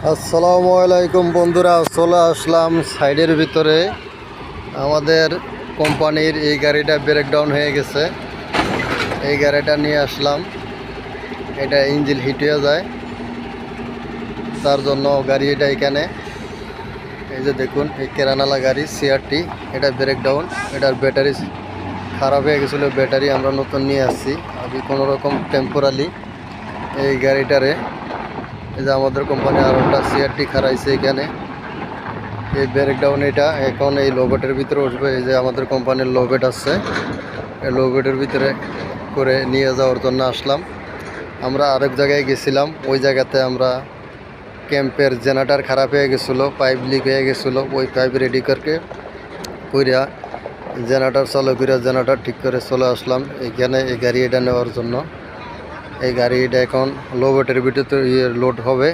আসসালামু আলাইকুম বন্ধুরা, চলে আসলাম সাইডের ভিতরে। আমাদের কোম্পানির এই গাড়িটা ব্রেকডাউন হয়ে গেছে, এই গাড়িটা নিয়ে আসলাম। এটা ইঞ্জিন হিট হয়ে যায়, তার জন্য গাড়ি এটা এখানে। এই যে দেখুন, এই কেরানালা গাড়ি সিআরটি, এটা ব্রেকডাউন। এটার ব্যাটারি খারাপ হয়ে গেছিলো, ব্যাটারি আমরা নতুন নিয়ে আসছি। আমি কোনো রকম টেম্পোরালি এই গাড়িটারে, এই যে আমাদের কোম্পানি আর একটা সিআরটি খারাইছে এখানে। এই ব্রেকডাউন এটা এখন এই লোবেটের ভিতরে উঠবে। এই যে আমাদের কোম্পানির লোবেট আছে, এই লোবেটের ভিতরে করে নিয়ে যাওয়ার জন্য আসলাম। আমরা আরেক জায়গায় গেছিলাম, ওই জায়গাতে আমরা ক্যাম্পের জেনারেটর খারাপ হয়ে গেছিলো, পাইপ লিক হয়ে গেছিলো। ওই পাইপ রেডি করিয়া জেনারেটর চালু করিয়া জেনারেটর ঠিক করে চলে আসলাম এখানে এই গাড়ি এটা নেওয়ার জন্য। এই গাড়ি এটা এখন লোবেটের ভিতরে লোড হবে।